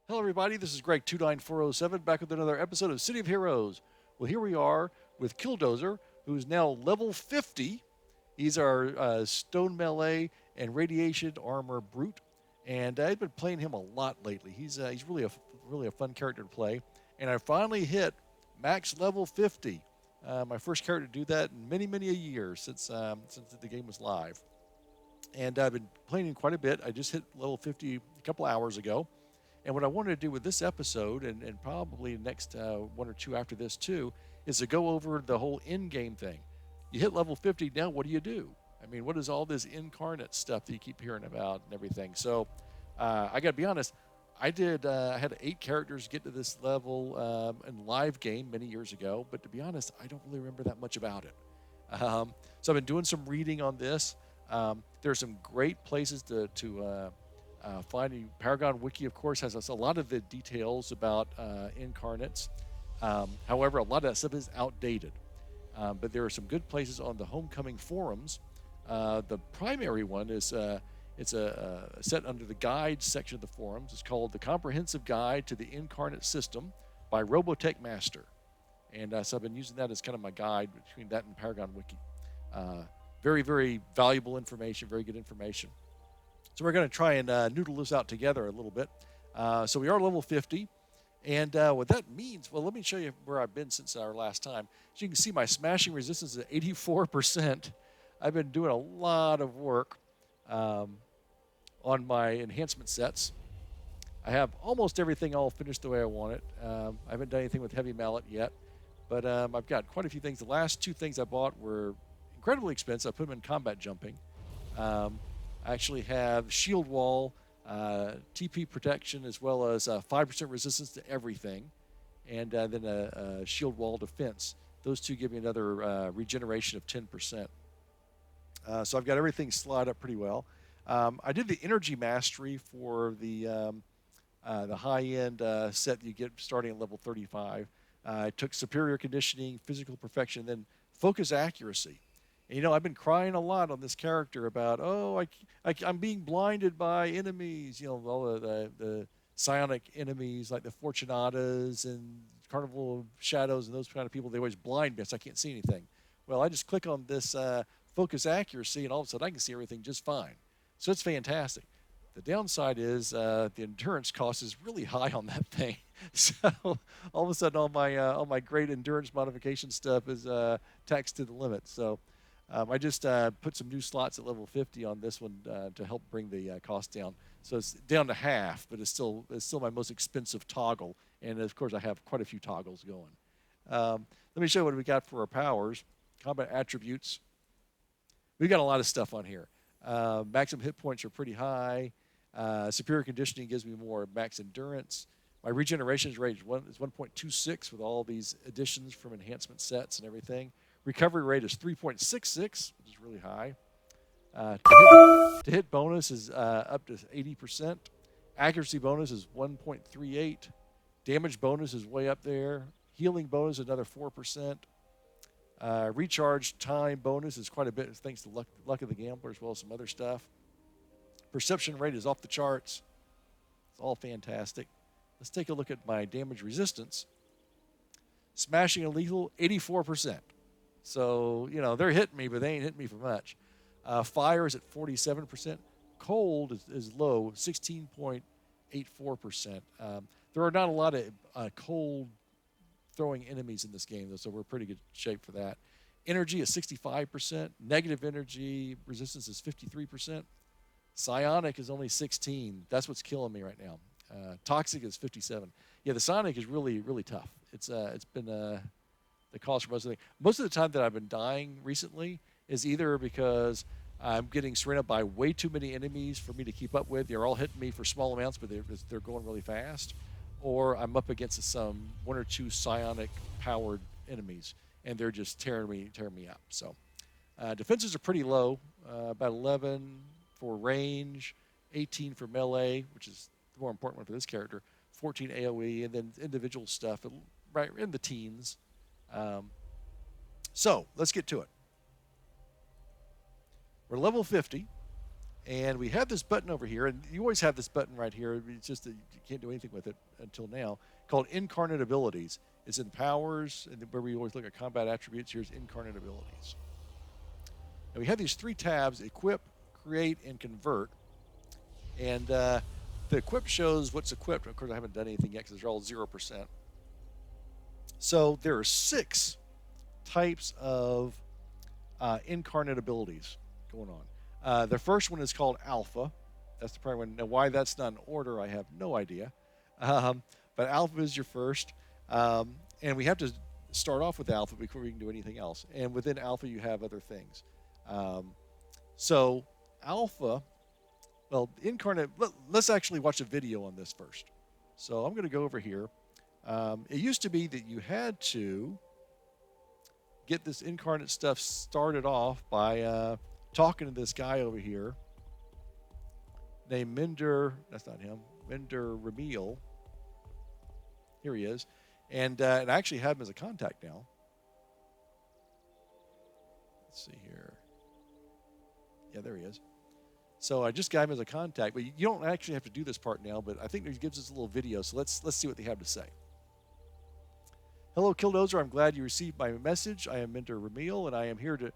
Hello, everybody. This is Greg29407 back with another episode of City of Heroes. Well, here we are with Kill Dozer, who's now level 50. He's our stone melee and radiation armor brute, and I've been playing him a lot lately. He's really a fun character to play, and I finally hit max level 50. My first character to do that in many a year since the game was live, and I've been playing him quite a bit. I just hit level 50 a couple hours ago. And what I wanted to do with this episode, and probably next one or two after this too, is to go over the whole in-game thing. You hit level 50, now what do you do? I mean, what is all this incarnate stuff that you keep hearing about and everything? So I got to be honest, I had 8 characters get to this level in live game many years ago, but to be honest, I don't really remember that much about it. So I've been doing some reading on this. There are some great places to finding. Paragon Wiki, of course, has a lot of the details about incarnates. However, a lot of that stuff is outdated. But there are some good places on the Homecoming forums. The primary one is it's set under the guides section of the forums. It's called The Comprehensive Guide to the Incarnate System by Robotech Master. And so I've been using that as kind of my guide between that and Paragon Wiki. Very valuable information, very good information. So we're going to try and noodle this out together a little bit. So we are level 50. And what that means, well, let me show you where I've been since our last time. So you can see my smashing resistance is at 84%. I've been doing a lot of work on my enhancement sets. I have almost everything all finished the way I want it. I haven't done anything with Heavy Mallet yet. But I've got quite a few things. The last 2 things I bought were incredibly expensive. I put them in combat jumping. I actually have shield wall, TP protection, as well as 5% resistance to everything, and then a shield wall defense. Those 2 give me another regeneration of 10%. So I've got everything slid up pretty well. I did the energy mastery for the high-end set that you get starting at level 35. I took superior conditioning, physical perfection, and then focus accuracy. And, I've been crying a lot on this character about, I'm being blinded by enemies, all the psionic enemies like the Fortunatas and Carnival of Shadows and those kind of people. They always blind me, so I can't see anything. Well, I just click on this focus accuracy, and all of a sudden I can see everything just fine. So it's fantastic. The downside is the endurance cost is really high on that thing. So all of a sudden all my great endurance modification stuff is taxed to the limit. So I just put some new slots at level 50 on this one to help bring the cost down. So it's down to half, but it's still my most expensive toggle. And of course, I have quite a few toggles going. Let me show you what we got for our powers. Combat attributes. We've got a lot of stuff on here. Maximum hit points are pretty high. Superior conditioning gives me more max endurance. My regeneration rate is 1.26 with all these additions from enhancement sets and everything. Recovery rate is 3.66, which is really high. To hit bonus is up to 80%. Accuracy bonus is 1.38. Damage bonus is way up there. Healing bonus is another 4%. Recharge time bonus is quite a bit thanks to luck of the gambler as well as some other stuff. Perception rate is off the charts. It's all fantastic. Let's take a look at my damage resistance. Smashing and lethal, 84%. So, they're hitting me, but they ain't hitting me for much. Fire is at 47%. Cold is low, 16.84%. There are not a lot of cold throwing enemies in this game, though, so we're in pretty good shape for that. Energy is 65%. Negative energy resistance is 53%. Psionic is only 16. That's what's killing me right now. Toxic is 57. Yeah, the Psionic is really tough. It's been the cause for most of the thing. Most of the time that I've been dying recently is either because I'm getting surrounded by way too many enemies for me to keep up with. They're all hitting me for small amounts, but they're going really fast. Or I'm up against some 1 or 2 psionic powered enemies, and they're just tearing me up. So defenses are pretty low, about 11 for range, 18 for melee, which is the more important one for this character, 14 AoE, and then individual stuff right in the teens. So let's get to it. We're level 50, And we have this button over here, and you always have this button right here. It's just that you can't do anything with it until now, called Incarnate Abilities. It's in Powers, and where we always look at combat attributes. Here's Incarnate Abilities. And we have these 3 tabs: Equip, Create, and Convert. And the Equip shows what's equipped. Of course, I haven't done anything yet because they're all 0%. So there are 6 types of Incarnate Abilities going on. The first one is called Alpha. That's the primary one. Now, why that's not in order, I have no idea. But Alpha is your first. And we have to start off with Alpha before we can do anything else. And within Alpha, you have other things. So Alpha, well, Incarnate, let's actually watch a video on this first. So I'm going to go over here. It used to be that you had to get this Incarnate stuff started off by talking to this guy over here named Mender, that's not him, Mender Ramiel. Here he is. And I actually have him as a contact now. Let's see here. Yeah, there he is. So I just got him as a contact, but you don't actually have to do this part now, but I think it gives us a little video, so let's see what they have to say. Hello, Kill Dozer. I'm glad you received my message. I am Mender Ramiel, and I am here to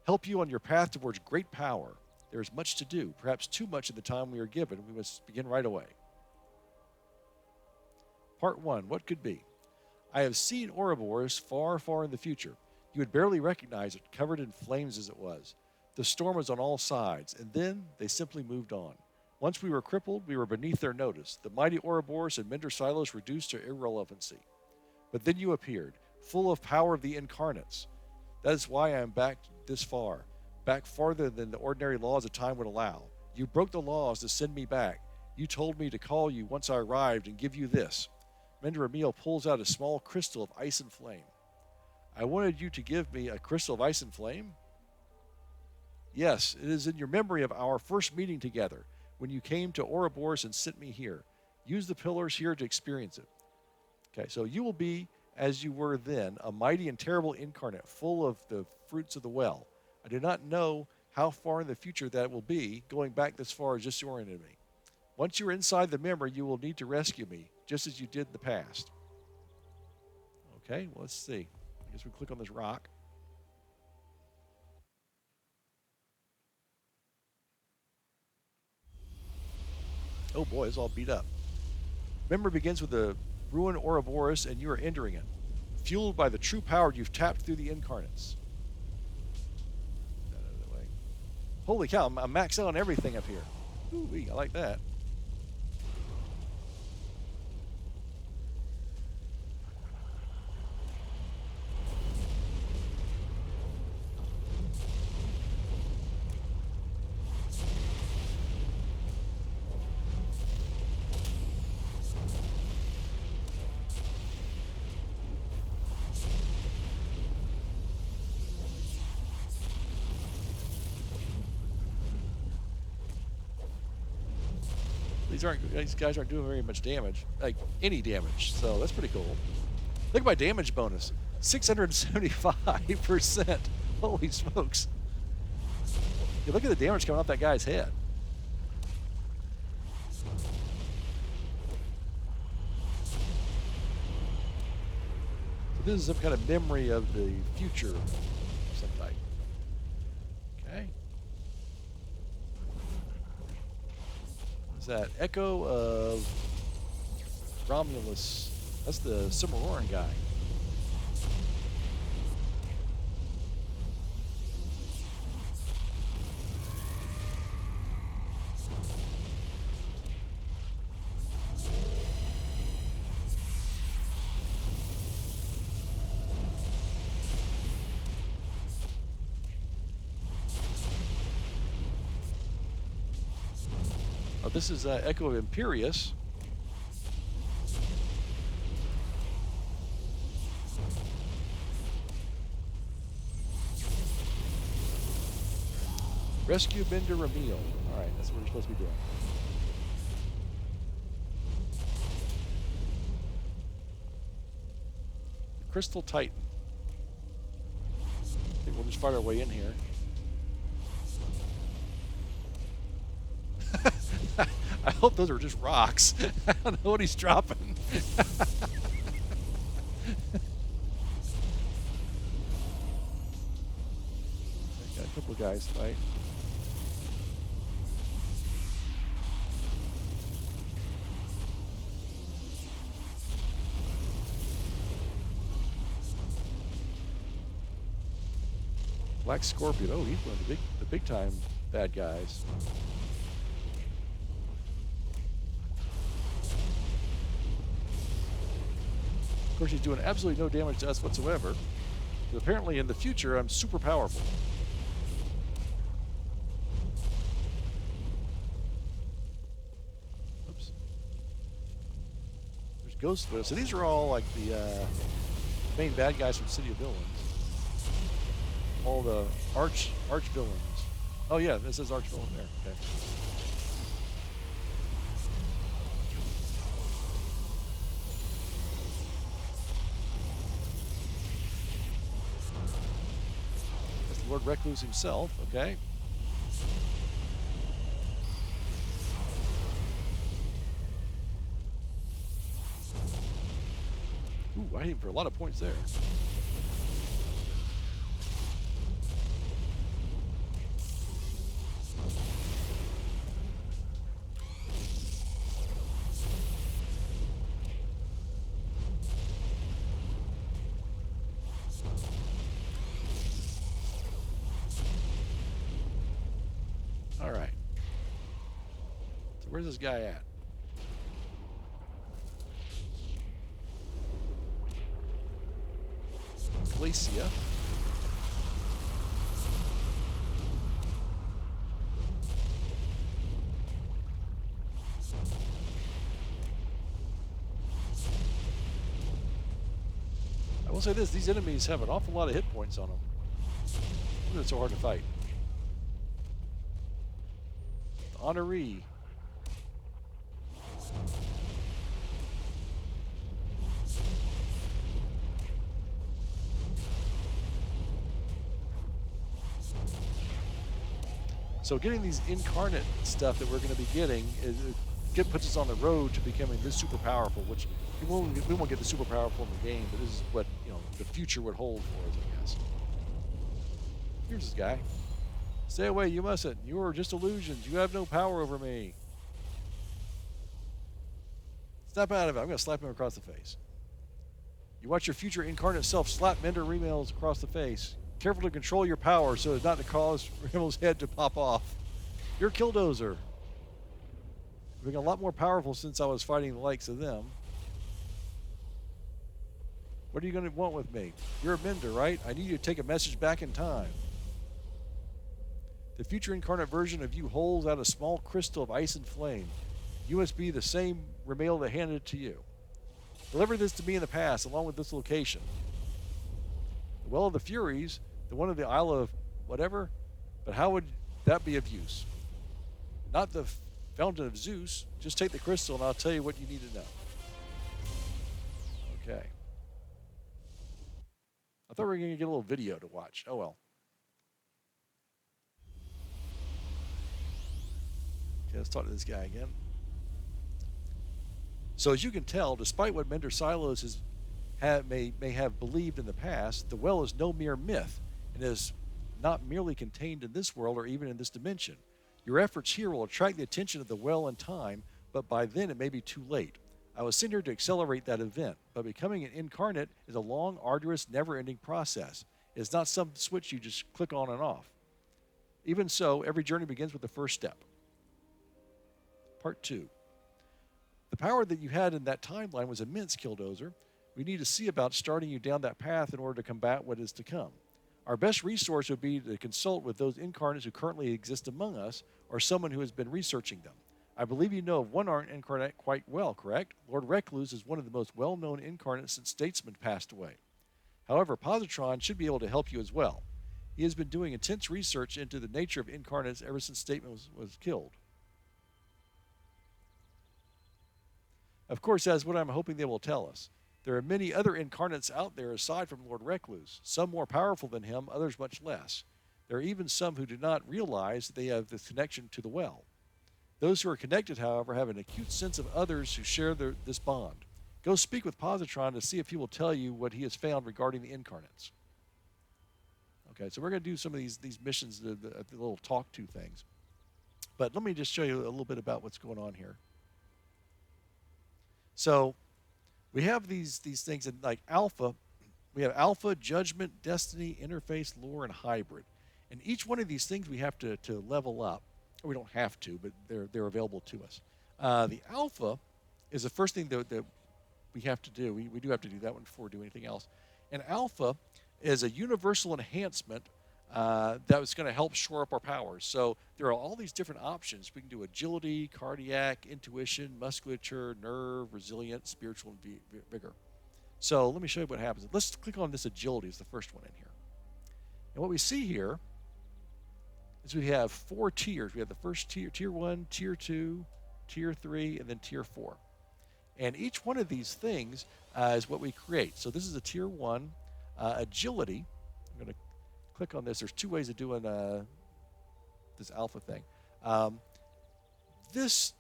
help you on your path towards great power. There is much to do, perhaps too much in the time we are given. We must begin right away. Part 1, what could be? I have seen Ourobourus far, far in the future. You would barely recognize it, covered in flames as it was. The storm was on all sides, and then they simply moved on. Once we were crippled, we were beneath their notice. The mighty Ourobourus and Mender Silos reduced to irrelevancy. But then you appeared, full of power of the Incarnates. That is why I am back this far, back farther than the ordinary laws of time would allow. You broke the laws to send me back. You told me to call you once I arrived and give you this. Mender Ramiel pulls out a small crystal of ice and flame. I wanted you to give me a crystal of ice and flame? Yes, it is in your memory of our first meeting together, when you came to Ourobourus and sent me here. Use the pillars here to experience it. Okay, so you will be, as you were then, a mighty and terrible incarnate, full of the fruits of the well. I do not know how far in the future that will be, going back this far as just oriented me. Once you're inside the memory, you will need to rescue me, just as you did in the past. Okay, well, let's see. I guess we click on this rock. Oh boy, it's all beat up. Memory begins with the ruined Ourobourus, and you are entering it, fueled by the true power you've tapped through the Incarnates. That out of the way. Holy cow, I'm maxed out on everything up here. Ooh-wee, I like that. These guys aren't doing very much damage, like any damage, so that's pretty cool. Look at my damage bonus, 675%. Holy smokes. Yeah, look at the damage coming off that guy's head. So this is some kind of memory of the future of some type. Okay. That echo of Romulus. That's the Cimarron guy. This is Echo of Imperius. Rescue Mender Ramiel. All right, that's what we're supposed to be doing. Crystal Titan. I think we'll just find our way in here. I hope those are just rocks. I don't know what he's dropping. Got a couple of guys fight. Black Scorpion. Oh, he's one of the big time bad guys. Of course, he's doing absolutely no damage to us whatsoever. But apparently, in the future, I'm super powerful. Oops. There's Ghost Wheel. So these are all like the main bad guys from City of Villains. All the arch villains. Oh yeah, this says arch villain there. Okay. That's Lord Recluse himself. Okay. Ooh, I hit him for a lot of points there. All right. So where's this guy at? Glacia. I will say this, these enemies have an awful lot of hit points on them. Why is it so hard to fight? The Honoree. So getting these incarnate stuff that we're going to be getting puts us on the road to becoming this super powerful, which we won't get the super powerful in the game, but this is what the future would hold for us, I guess. Here's this guy. Stay away, you mustn't. You are just illusions. You have no power over me. Snap out of it. I'm going to slap him across the face. You watch your future incarnate self slap Mender Ramiel across the face. Careful to control your power so as not to cause Ramel's head to pop off. You're Kill Dozer. I've become a lot more powerful since I was fighting the likes of them. What are you going to want with me? You're a Mender, right? I need you to take a message back in time. The future incarnate version of you holds out a small crystal of ice and flame. You must be the same Ramiel that handed it to you. Deliver this to me in the past, along with this location. The Well of the Furies, the one of the Isle of whatever, but how would that be of use? Not the Fountain of Zeus. Just take the crystal and I'll tell you what you need to know. Okay. I thought we were going to get a little video to watch. Oh well. Okay, let's talk to this guy again. So as you can tell, despite what Mender Silos may have believed in the past, the well is no mere myth and is not merely contained in this world or even in this dimension. Your efforts here will attract the attention of the well in time, but by then it may be too late. I was sent here to accelerate that event, but becoming an incarnate is a long, arduous, never-ending process. It's not some switch you just click on and off. Even so, every journey begins with the first step. Part 2. The power that you had in that timeline was immense, Kill Dozer. We need to see about starting you down that path in order to combat what is to come. Our best resource would be to consult with those incarnates who currently exist among us, or someone who has been researching them. I believe you know of one incarnate quite well, correct? Lord Recluse is one of the most well-known incarnates since Statesman passed away. However, Positron should be able to help you as well. He has been doing intense research into the nature of incarnates ever since Statesman was killed. Of course, that's what I'm hoping they will tell us. There are many other incarnates out there aside from Lord Recluse, some more powerful than him, others much less. There are even some who do not realize that they have this connection to the well. Those who are connected, however, have an acute sense of others who share this bond. Go speak with Positron to see if he will tell you what he has found regarding the Incarnates. Okay, so we're going to do some of these missions, the little talk to things. But let me just show you a little bit about what's going on here. So we have these things in like Alpha. We have Alpha, Judgment, Destiny, Interface, Lore, and Hybrid. And each one of these things we have to level up. Or we don't have to, but they're available to us. The Alpha is the first thing that we have to do. We do have to do that one before we do anything else. And Alpha is a universal enhancement that was going to help shore up our powers. So there are all these different options. We can do agility, cardiac, intuition, musculature, nerve, resilience, spiritual, and vigor. So let me show you what happens. Let's click on this agility as the first one in here. And what we see here is we have 4 tiers. We have the first tier, tier 1, tier 2, tier 3, and then tier 4. And each one of these things is what we create. So this is a tier 1 agility. I'm going to click on this. There's 2 ways of doing this alpha thing. This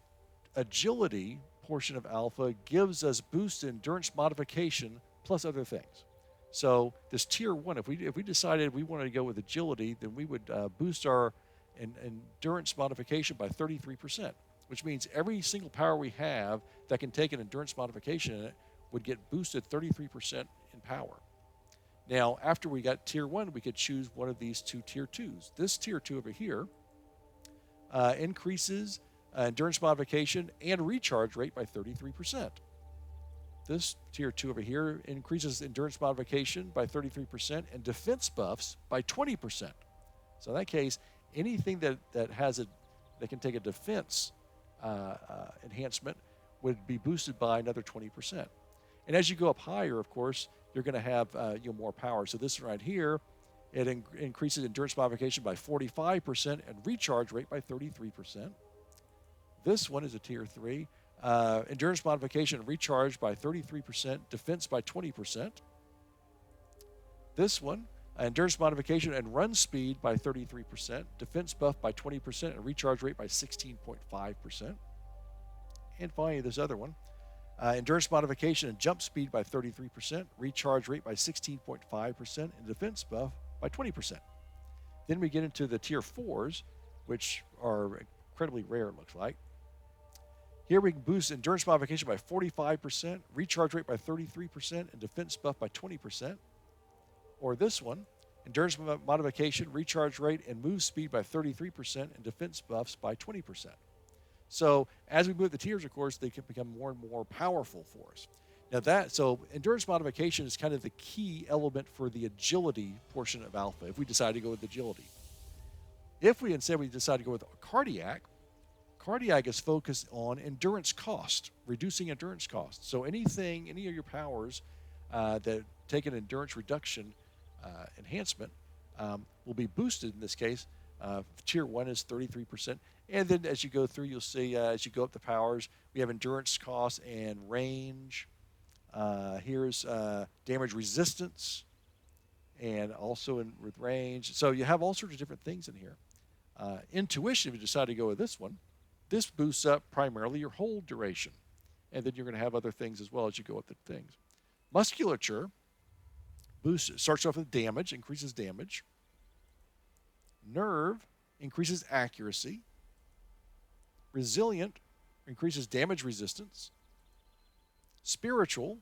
agility portion of alpha gives us boost endurance modification plus other things. So this tier 1, if we decided we wanted to go with agility, then we would boost our endurance modification by 33%, which means every single power we have that can take an endurance modification in it would get boosted 33% in power. Now, after we got tier 1, we could choose one of these 2 tier 2s. This tier 2 over here increases endurance modification and recharge rate by 33%. This tier 2 over here increases endurance modification by 33% and defense buffs by 20%. So in that case, anything that can take a defense enhancement would be boosted by another 20%. And as you go up higher, of course, you're going to have more power. So this right here, it increases endurance modification by 45% and recharge rate by 33%. This one is a tier 3. Endurance modification and recharge by 33%, defense by 20%. This one, endurance modification and run speed by 33%, defense buff by 20%, and recharge rate by 16.5%. And finally, this other one, endurance modification and jump speed by 33%, recharge rate by 16.5%, and defense buff by 20%. Then we get into the tier 4s, which are incredibly rare, it looks like. Here we can boost endurance modification by 45%, recharge rate by 33%, and defense buff by 20%. Or this one, endurance modification, recharge rate, and move speed by 33%, and defense buffs by 20%. So as we move the tiers, of course, they can become more and more powerful for us. Now so endurance modification is kind of the key element for the agility portion of alpha, if we decide to go with agility. If we instead decide to go with cardiac is focused on endurance cost, reducing endurance cost. So any of your powers that take an endurance reduction enhancement will be boosted in this case. Tier 1 is 33%. And then as you go through, you'll see as you go up the powers, we have endurance cost and range. Here's damage resistance and also with range. So you have all sorts of different things in here. Intuition, if you decide to go with this one, this boosts up primarily your hold duration. And then you're going to have other things as well as you go up the things. Musculature starts off with damage, increases damage. Nerve increases accuracy. Resilient increases damage resistance. Spiritual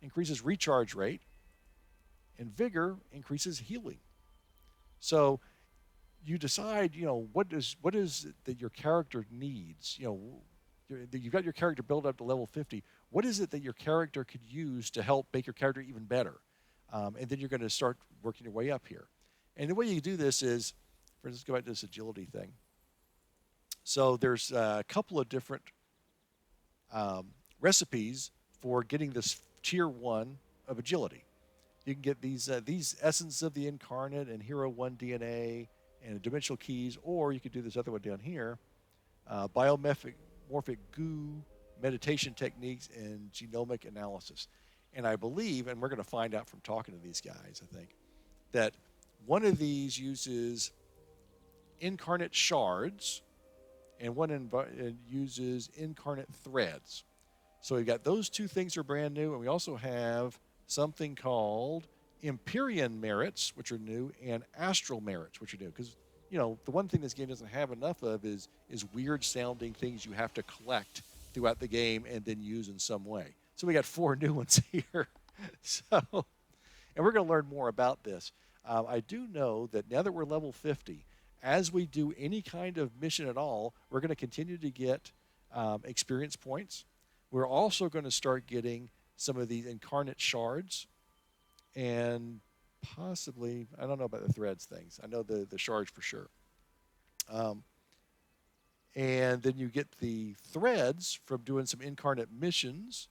increases recharge rate. And vigor increases healing. So you decide, what is it that your character needs? You've got your character built up to level 50. What is it that your character could use to help make your character even better? And then you're going to start working your way up here. And the way you do this is, for instance, go back to this agility thing. So there's a couple of different recipes for getting this tier 1 of agility. You can get these Essence of the Incarnate and Hero 1 DNA and dimensional keys, or you could do this other one down here, biomorphic goo, meditation techniques, and genomic analysis. And I believe, and we're going to find out from talking to these guys, I think, that one of these uses Incarnate Shards and one uses Incarnate Threads. So we've got those two things are brand new, and we also have something called Imperium Merits, which are new, and Astral Merits, which are new. Because, you know, the one thing this game doesn't have enough of is weird-sounding things you have to collect throughout the game and then use in some way. So we got 4 new ones here. And we're going to learn more about this. I do know that now that we're level 50, as we do any kind of mission at all, we're going to continue to get experience points. We're also going to start getting some of these Incarnate Shards and possibly, I don't know about the threads things. I know the shards for sure. And then you get the threads from doing some Incarnate missions,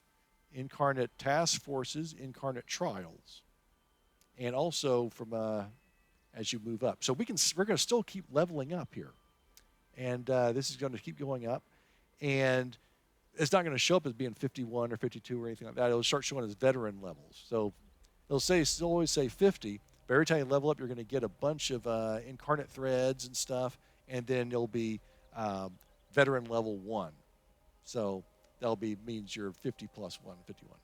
Incarnate task forces, Incarnate trials, and also from as you move up. So we're going to still keep leveling up here, and this is going to keep going up, and it's not going to show up as being 51 or 52 or anything like that. It'll start showing as veteran levels. So it'll always say 50, but every time you level up, you're going to get a bunch of Incarnate threads and stuff, and then it'll be veteran level 1. So that'll means you're 50 plus 1, 51.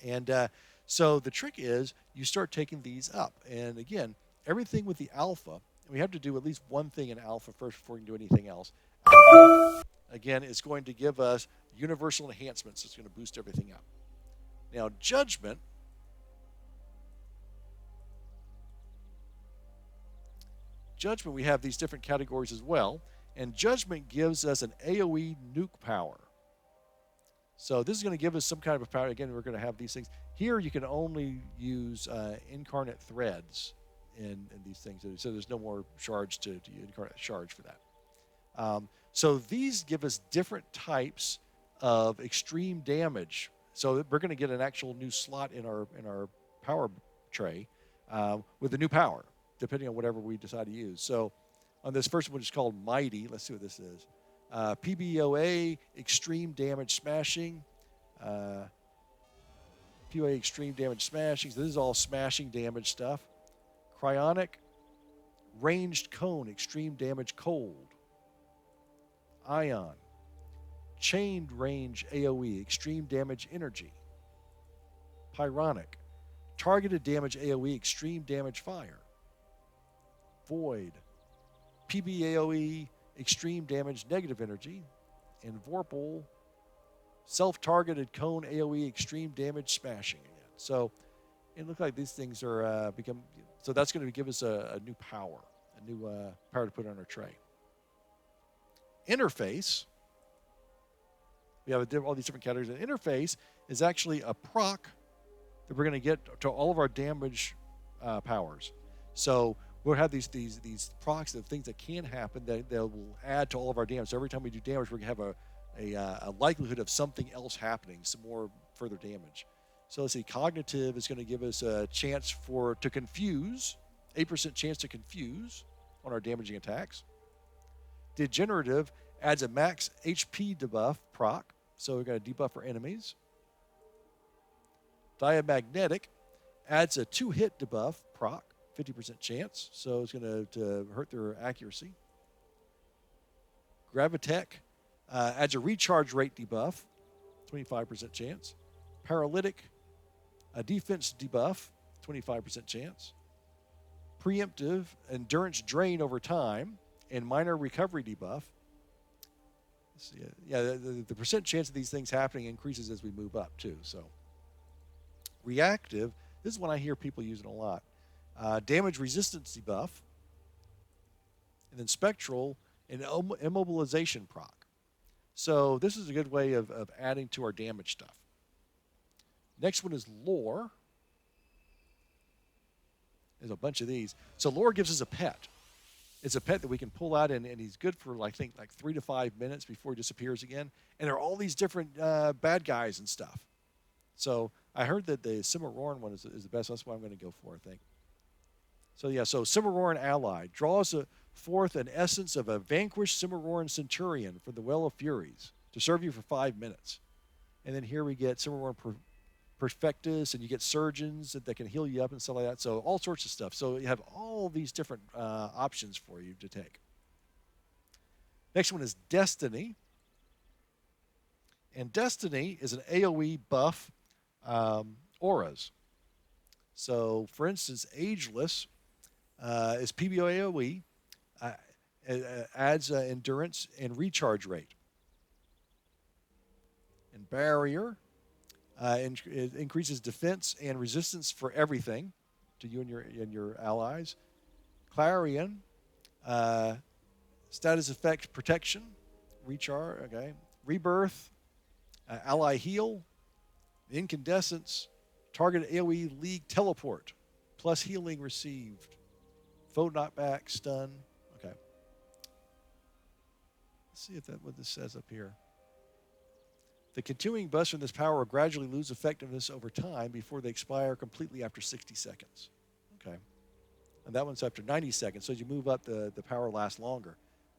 And so the trick is you start taking these up. And again, everything with the alpha, we have to do at least one thing in alpha first before we can do anything else. Alpha, again, is going to give us universal enhancements. It's going to boost everything up. Now, Judgement, we have these different categories as well. And Judgement gives us an AoE nuke power. So this is going to give us some kind of a power. Again, we're going to have these things. Here you can only use Incarnate Threads in these things. So there's no more shards to Incarnate Shards for that. So these give us different types of extreme damage. So we're going to get an actual new slot in our power tray with a new power, depending on whatever we decide to use. So on this first one, which is called Mighty, let's see what this is. PBOA, Extreme Damage Smashing. POA, Extreme Damage Smashing. So this is all smashing damage stuff. Cryonic, Ranged Cone, Extreme Damage Cold. Ion, Chained Range AoE, Extreme Damage Energy. Pyronic, Targeted Damage AoE, Extreme Damage Fire. Void, PBAoE, Extreme Damage Negative Energy. And Vorpal, Self-Targeted Cone AoE, Extreme Damage Smashing again. So it looks like these things are so that's going to give us a new power, a new power to put on our tray. Interface, we have all these different categories. An interface is actually a proc that we're going to get to all of our damage powers. So we'll have these procs of things that can happen that will add to all of our damage. So every time we do damage, we're going to have a likelihood of something else happening, some more further damage. So let's see, Cognitive is going to give us a chance to confuse, 8% chance to confuse on our damaging attacks. Degenerative adds a max HP debuff proc, so we're going to debuff our enemies. Diamagnetic adds a 2-hit debuff proc, 50% chance, so it's going to hurt their accuracy. Gravitech adds a recharge rate debuff, 25% chance. Paralytic, a defense debuff, 25% chance. Preemptive, endurance drain over time, and minor recovery debuff. Let's see, yeah, the percent chance of these things happening increases as we move up too. So, reactive, this is one I hear people using a lot. Damage resistance debuff, and then spectral and immobilization proc. So this is a good way of adding to our damage stuff. Next one is lore. There's a bunch of these. So lore gives us a pet. It's a pet that we can pull out, and he's good for, I think, like 3 to 5 minutes before he disappears again. And there are all these different bad guys and stuff. So I heard that the Cimarron one is the best. That's what I'm going to go for, I think. So yeah, so Cimarron ally draws forth an essence of a vanquished Cimarron Centurion from the Well of Furies to serve you for 5 minutes. And then here we get Cimarron Perfectus, and you get surgeons that can heal you up and stuff like that. So all sorts of stuff. So you have all these different options for you to take. Next one is Destiny. And Destiny is an AoE buff auras. So, for instance, Ageless is PBO AoE, adds endurance and recharge rate. And Barrier it increases defense and resistance for everything to you and your allies. Clarion, status effect protection, recharge, okay. Rebirth, ally heal, incandescence, target AoE league teleport, plus healing received, foe knockback, stun. Okay. Let's see if what this says up here. The continuing buffs from this power will gradually lose effectiveness over time before they expire completely after 60 seconds. Okay. And that one's after 90 seconds, so as you move up, the power lasts longer.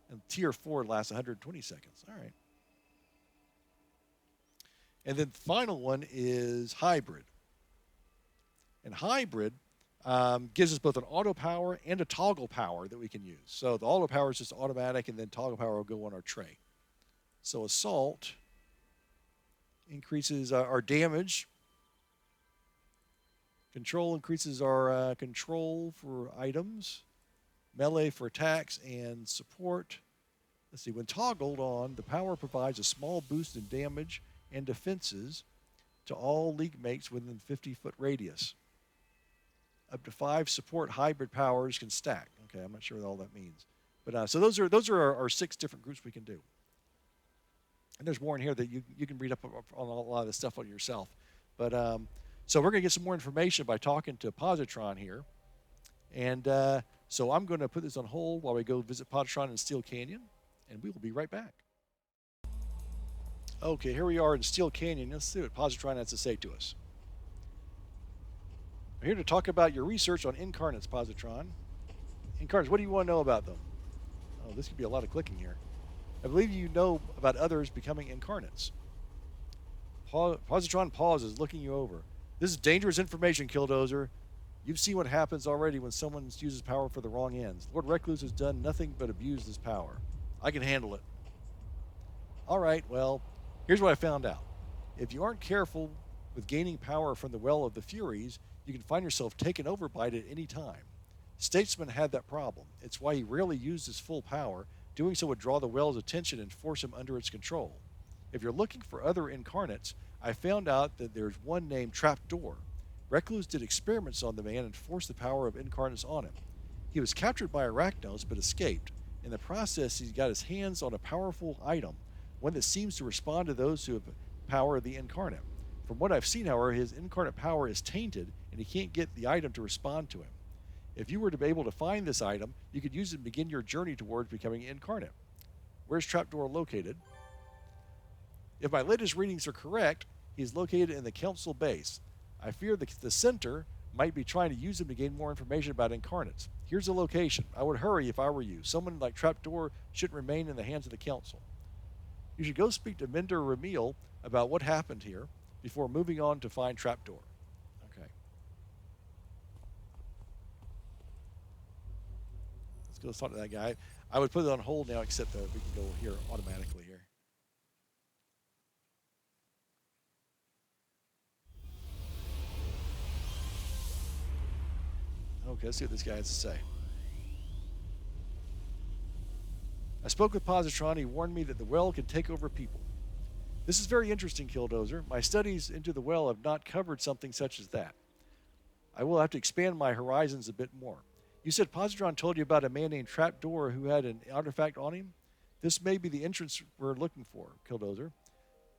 And Tier 4 lasts 120 seconds. All right. And then the final one is Hybrid. And Hybrid gives us both an auto power and a toggle power that we can use. So the auto power is just automatic, and then toggle power will go on our tray. So Assault increases our damage. Control increases our control for items. Melee for attacks and support. Let's see, when toggled on, the power provides a small boost in damage and defenses to all league mates within 50-foot radius. Up to 5 support hybrid powers can stack. Okay, I'm not sure what all that means. But so those are our 6 different groups we can do. And there's more in here that you can read up on a lot of this stuff on yourself. But so we're going to get some more information by talking to Positron here. And so I'm going to put this on hold while we go visit Positron in Steel Canyon. And we will be right back. Okay, here we are in Steel Canyon. Let's see what Positron has to say to us. I'm here to talk about your research on Incarnates, Positron. Incarnates, what do you want to know about them? Oh, this could be a lot of clicking here. I believe you know about others becoming Incarnates. Positron pauses, looking you over. This is dangerous information, Kill Dozer. You've seen what happens already when someone uses power for the wrong ends. Lord Recluse has done nothing but abuse this power. I can handle it. All right, well, here's what I found out. If you aren't careful with gaining power from the Well of the Furies, you can find yourself taken over by it at any time. Statesman had that problem. It's why he rarely used his full power. Doing so would draw the Well's attention and force him under its control. If you're looking for other Incarnates, I found out that there's one named Trapdoor. Recluse did experiments on the man and forced the power of Incarnates on him. He was captured by Arachnos but escaped. In the process, he got his hands on a powerful item, one that seems to respond to those who have power of the Incarnate. From what I've seen, however, his Incarnate power is tainted and he can't get the item to respond to him. If you were to be able to find this item, you could use it to begin your journey towards becoming Incarnate. Where's Trapdoor located? If my latest readings are correct, he is located in the Council base. I fear the Center might be trying to use him to gain more information about Incarnates. Here's the location. I would hurry if I were you. Someone like Trapdoor shouldn't remain in the hands of the Council. You should go speak to Mender Ramiel about what happened here before moving on to find Trapdoor. Okay. Let's talk to that guy. I would put it on hold now, except that we can go here automatically here. Okay, let's see what this guy has to say. I spoke with Positron. He warned me that the Well can take over people. This is very interesting, Kill Dozer. My studies into the Well have not covered something such as that. I will have to expand my horizons a bit more. You said Positron told you about a man named Trapdoor who had an artifact on him? This may be the entrance we're looking for, Kill Dozer.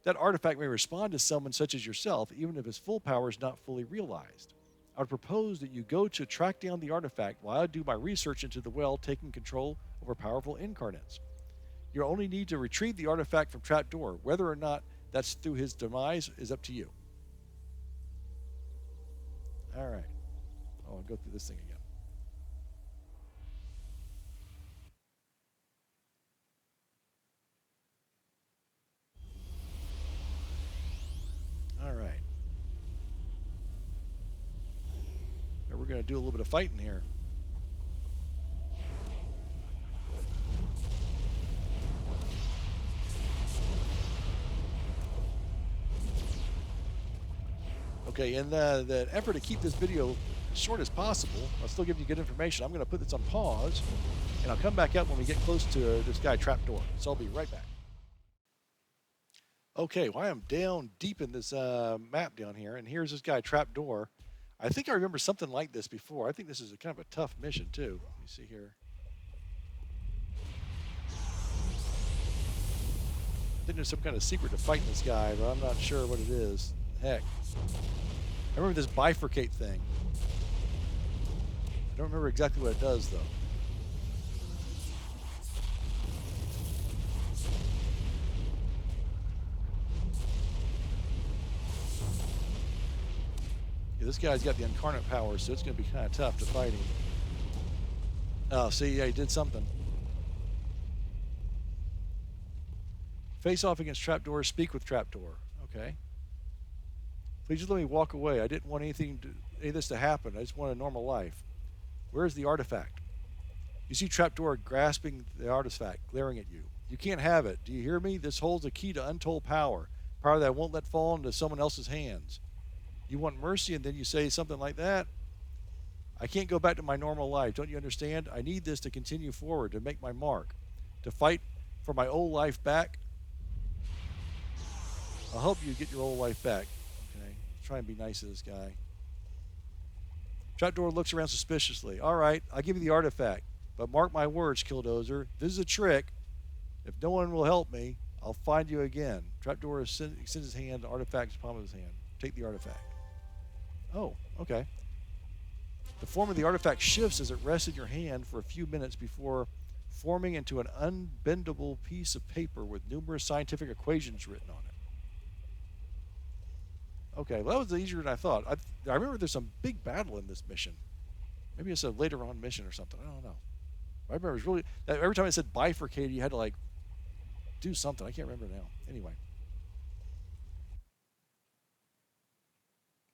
That artifact may respond to someone such as yourself, even if his full power is not fully realized. I would propose that you go to track down the artifact while I do my research into the Well, taking control over powerful Incarnates. You only need to retrieve the artifact from Trapdoor. Whether or not that's through his demise is up to you. All right. I'll go through this thing again. All right. Now we're going to do a little bit of fighting here. Okay, in the effort to keep this video as short as possible, I'll still give you good information. I'm going to put this on pause, and I'll come back up when we get close to this guy Trapdoor. So I'll be right back. Okay, well, I am down deep in this map down here, and here's this guy Trapdoor. I think I remember something like this before. I think this is a kind of a tough mission, too. Let me see here. I think there's some kind of secret to fighting this guy, but I'm not sure what it is. Heck. I remember this bifurcate thing. I don't remember exactly what it does, though. Yeah, this guy's got the incarnate power, so it's going to be kind of tough to fight him. Oh, see, yeah, he did something. Face off against Trapdoor, speak with Trapdoor. Okay. Please just let me walk away. I didn't want any of this to happen. I just want a normal life. Where is the artifact? You see Trapdoor grasping the artifact, glaring at you. You can't have it. Do you hear me? This holds a key to untold power. Power that I won't let fall into someone else's hands. You want mercy, and then you say something like that? I can't go back to my normal life. Don't you understand? I need this to continue forward, to make my mark, to fight for my old life back. I'll help you get your old life back. Okay, try and be nice to this guy. Trapdoor looks around suspiciously. All right, I'll give you the artifact, but mark my words, Kill Dozer. This is a trick. If no one will help me, I'll find you again. Trapdoor extends his hand, the artifact's palm of his hand. Take the artifact. Oh, okay. The form of the artifact shifts as it rests in your hand for a few minutes before forming into an unbendable piece of paper with numerous scientific equations written on it. Okay, well, that was easier than I thought. I remember there's some big battle in this mission. Maybe it's a later on mission or something. I don't know. I remember it was really... Every time I said bifurcated, you had to, like, do something. I can't remember now. Anyway.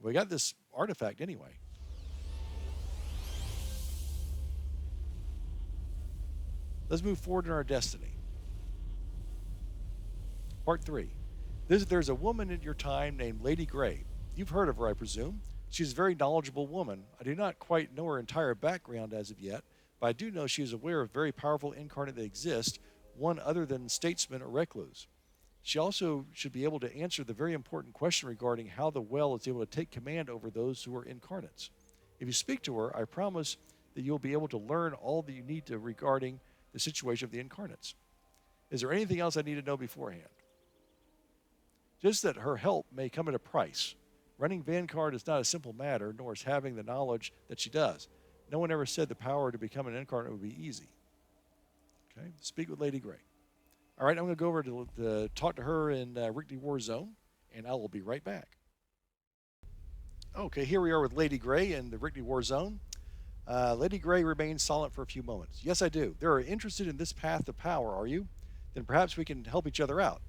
We got this artifact anyway. Let's move forward in our destiny. Part 3. There's a woman in your time named Lady Grey. You've heard of her, I presume. She's a very knowledgeable woman. I do not quite know her entire background as of yet, but I do know she is aware of a very powerful incarnate that exists, one other than Statesman or Recluse. She also should be able to answer the very important question regarding how the well is able to take command over those who are incarnates. If you speak to her, I promise that you'll be able to learn all that you need to regarding the situation of the incarnates. Is there anything else I need to know beforehand? Just that her help may come at a price. Running Vanguard is not a simple matter, nor is having the knowledge that she does. No one ever said the power to become an incarnate would be easy. Okay, speak with Lady Grey. All right, I'm going to go over to talk to her in Rickety War Zone, and I will be right back. Okay, here we are with Lady Grey in the Rickety War Zone. Lady Grey remains silent for a few moments. Yes, I do. They are interested in this path to power, are you? Then perhaps we can help each other out.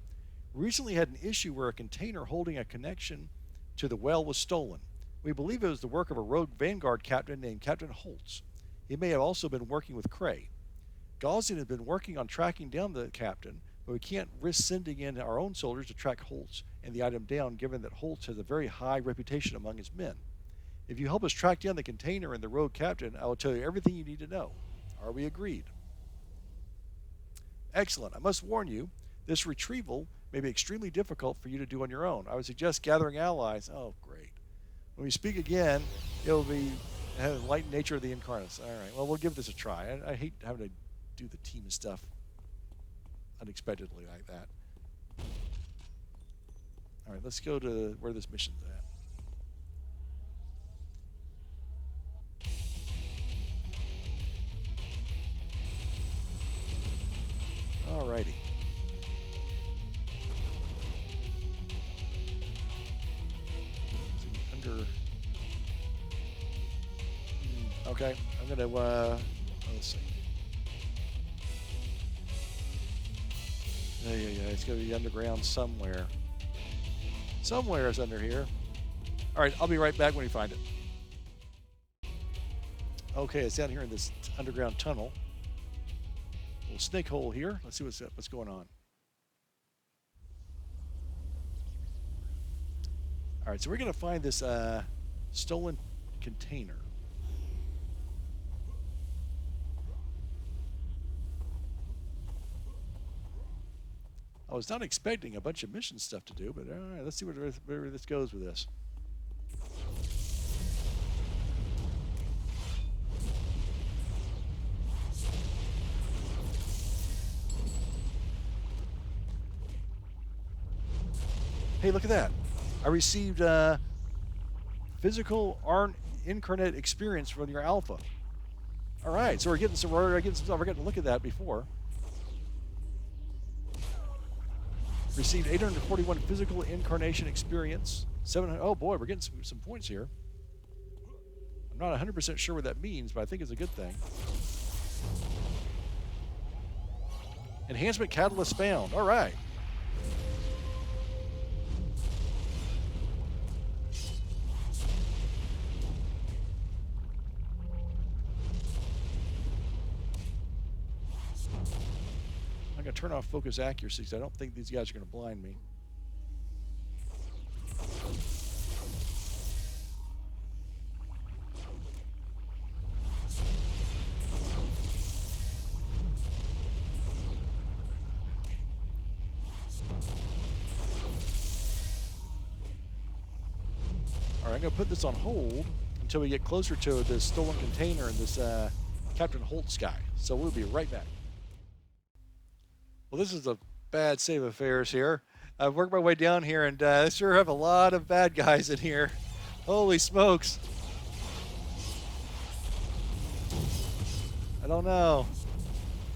We recently had an issue where a container holding a connection to the well was stolen. We believe it was the work of a rogue Vanguard captain named Captain Holtz. He may have also been working with Cray. Gaussian has been working on tracking down the captain, but we can't risk sending in our own soldiers to track Holtz and the item down, given that Holtz has a very high reputation among his men. If you help us track down the container and the rogue captain, I will tell you everything you need to know. Are we agreed? Excellent. I must warn you, this retrieval may be extremely difficult for you to do on your own. I would suggest gathering allies. Oh, great. When we speak again, it will be the light nature of the Incarnates. All right, well, we'll give this a try. I hate having to do the team stuff unexpectedly like that. All right, let's go to where this mission's at. All righty. Okay, I'm gonna let's see. Yeah, it's gonna be underground somewhere. Somewhere is under here. All right, I'll be right back when we find it. Okay, it's down here in this underground tunnel. Little snake hole here. Let's see what's going on. All right, so we're going to find this stolen container. I was not expecting a bunch of mission stuff to do, but all right, let's see where this goes with this. Hey, look at that. I received physical incarnate experience from your alpha. All right, so we're getting some stuff. We're getting to look at that before. Received 841 physical incarnation experience. 700. Oh boy, we're getting some points here. I'm not 100% sure what that means, but I think it's a good thing. Enhancement catalyst found. All right. I'm going to turn off focus accuracy because I don't think these guys are going to blind me. All right, I'm going to put this on hold until we get closer to this stolen container and this Captain Holtz guy. So we'll be right back. Well, this is a bad state of affairs here. I've worked my way down here, and I sure have a lot of bad guys in here. Holy smokes. I don't know.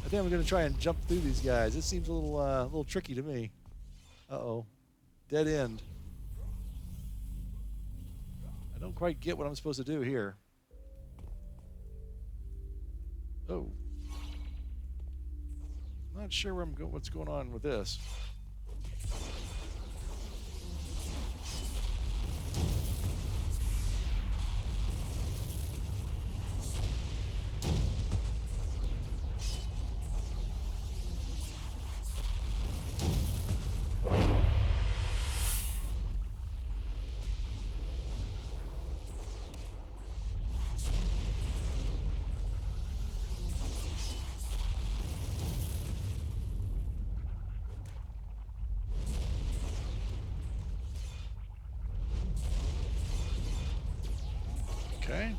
I think I'm going to try and jump through these guys. This seems a little tricky to me. Uh-oh. Dead end. I don't quite get what I'm supposed to do here. Oh. Not sure where what's going on with this. Okay.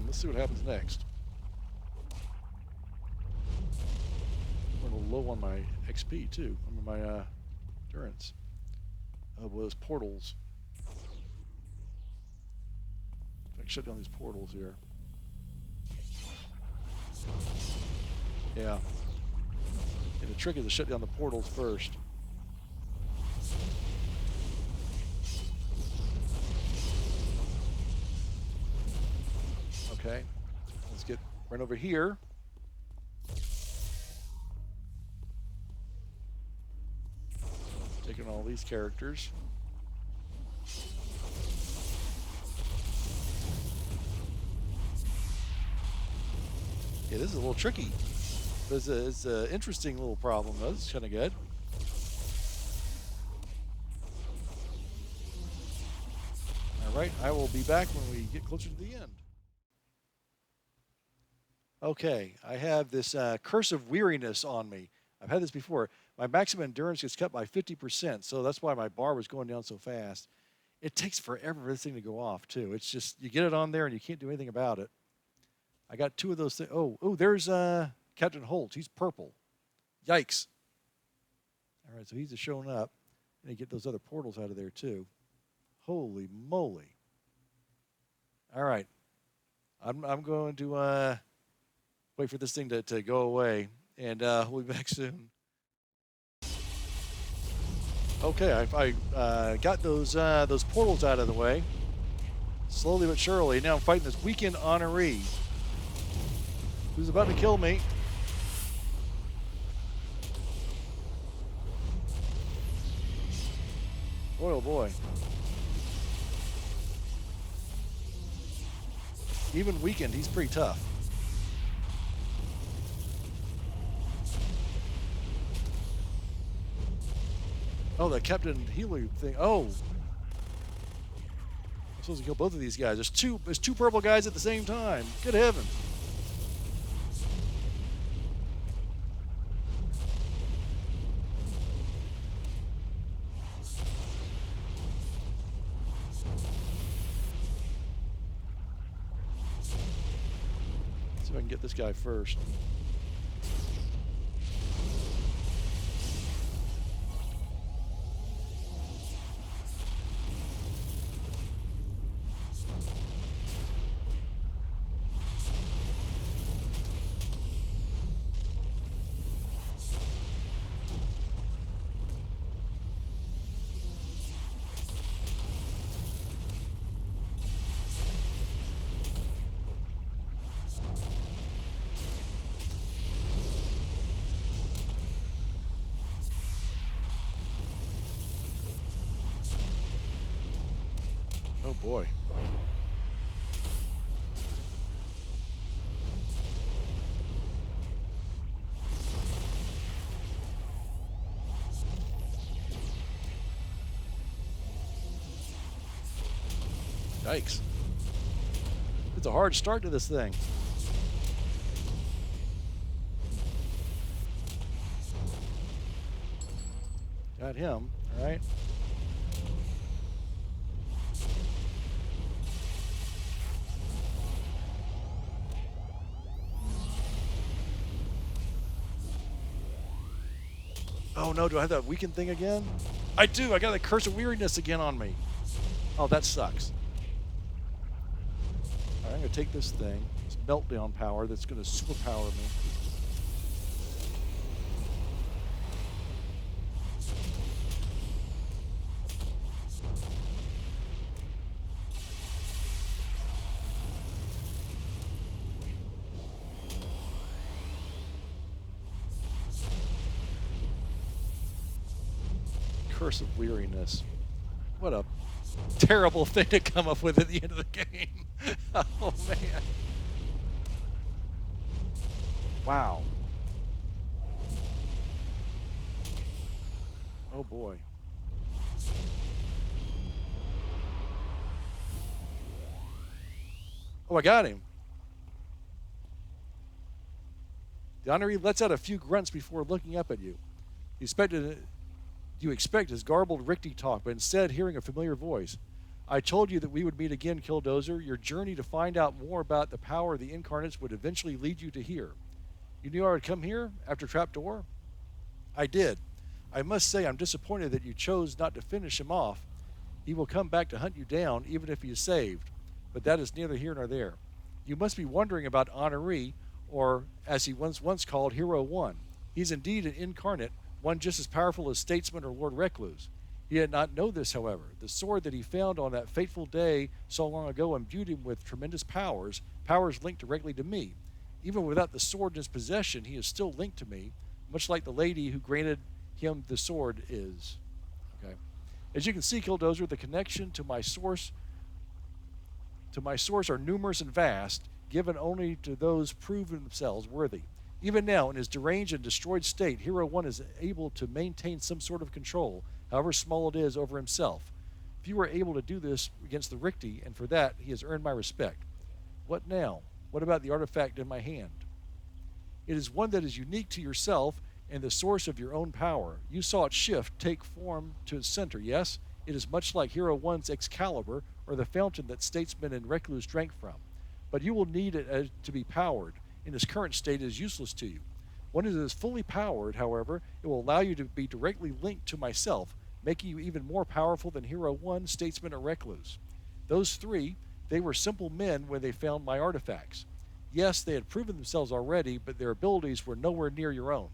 Let's see what happens next. I'm a little low on my XP too. I mean my endurance. Well, those portals. I can shut down these portals here. Yeah. And the trick is to shut down the portals first. Okay. Let's get right over here. Taking all these characters. Yeah, this is a little tricky. It's an interesting little problem, though. This is kind of good. All right, I will be back when we get closer to the end. Okay, I have this Curse of Weariness on me. I've had this before. My maximum endurance gets cut by 50%, so that's why my bar was going down so fast. It takes forever for this thing to go off, too. It's just, you get it on there and you can't do anything about it. I got two of those things. Oh, there's Captain Holt. He's purple. Yikes. All right, so he's just showing up. And you get those other portals out of there, too. Holy moly. All right. I'm going to wait for this thing to go away, and we'll be back soon. Okay, I got those portals out of the way, slowly but surely. Now I'm fighting this weekend honoree, who's about to kill me. Boy, oh boy. Even weakened, he's pretty tough. Oh, the Captain Healer thing. Oh. I'm supposed to kill both of these guys. There's two purple guys at the same time. Good heavens. See if I can get this guy first. Oh boy. Yikes. It's a hard start to this thing. Got him, all right. Oh no, do I have that weakened thing again? I do, I got the Curse of Weariness again on me. Oh, that sucks. All right, I'm gonna take this thing, this meltdown power that's gonna superpower me. Curse of Weariness. What a terrible thing to come up with at the end of the game. Oh, man. Wow. Oh, boy. Oh, I got him. The honoree lets out a few grunts before looking up at you. You expect his garbled Richter talk, but instead hearing a familiar voice. I told you that we would meet again, Kill Dozer. Your journey to find out more about the power of the Incarnates would eventually lead you to here. You knew I would come here after Trapdoor? I did. I must say I'm disappointed that you chose not to finish him off. He will come back to hunt you down, even if he is saved. But that is neither here nor there. You must be wondering about Honoree, or as he once called Hero 1. He's indeed an incarnate, one just as powerful as Statesman or Lord Recluse. He did not know this, however. The sword that he found on that fateful day so long ago imbued him with tremendous powers linked directly to me. Even without the sword in his possession, he is still linked to me, much like the lady who granted him the sword is. Okay. As you can see, Kill Dozer, the connection to my source are numerous and vast, given only to those proven themselves worthy. Even now, in his deranged and destroyed state, Hero 1 is able to maintain some sort of control, however small it is, over himself. If you were able to do this against the Richter, and for that, he has earned my respect. What now? What about the artifact in my hand? It is one that is unique to yourself and the source of your own power. You saw it take form to its center, yes? It is much like Hero 1's Excalibur, or the fountain that Statesman and Recluse drank from. But you will need it to be powered. In its current state, it is useless to you. When it is fully powered, however, it will allow you to be directly linked to myself, making you even more powerful than Hero 1, Statesman, or Recluse. Those three, they were simple men when they found my artifacts. Yes, they had proven themselves already, but their abilities were nowhere near your own.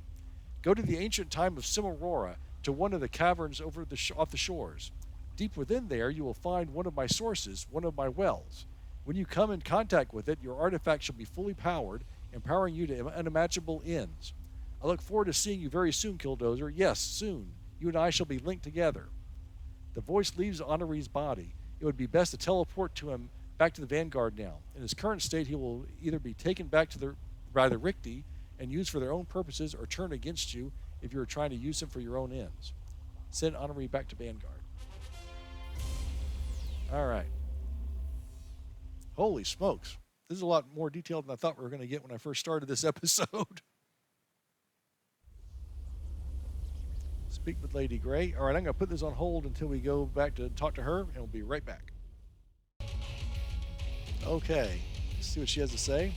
Go to the ancient time of Cimarora, to one of the caverns off the shores. Deep within there, you will find one of my sources, one of my wells. When you come in contact with it, your artifact shall be fully powered, empowering you to unimaginable ends. I look forward to seeing you very soon, Kill Dozer. Yes, soon. You and I shall be linked together. The voice leaves Honoree's body. It would be best to teleport to him back to the Vanguard now. In his current state, he will either be taken back by the Ricti and used for their own purposes or turn against you if you are trying to use him for your own ends. Send Honoree back to Vanguard. All right. Holy smokes. This is a lot more detailed than I thought we were going to get when I first started this episode. Speak with Lady Grey. All right, I'm going to put this on hold until we go back to talk to her, and we'll be right back. Okay, let's see what she has to say.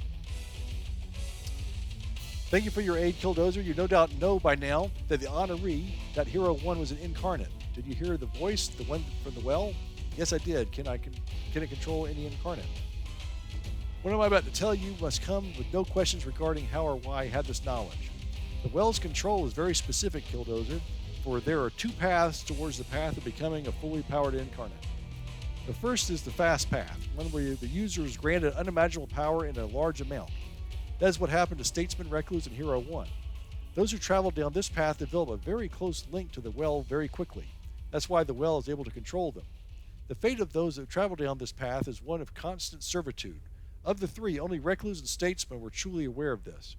Thank you for your aid, Kill Dozer. You no doubt know by now that the Honoree, that Hero 1, was an Incarnate. Did you hear the voice, the one from the well? Yes, I did. Can it control any Incarnate? What I'm about to tell you must come with no questions regarding how or why I have this knowledge. The well's control is very specific, Kill Dozer, for there are two paths towards the path of becoming a fully powered Incarnate. The first is the fast path, one where the user is granted unimaginable power in a large amount. That is what happened to Statesman, Recluse, and Hero 1. Those who travel down this path develop a very close link to the well very quickly. That's why the well is able to control them. The fate of those that travel down this path is one of constant servitude. Of the three, only Recluse and Statesman were truly aware of this.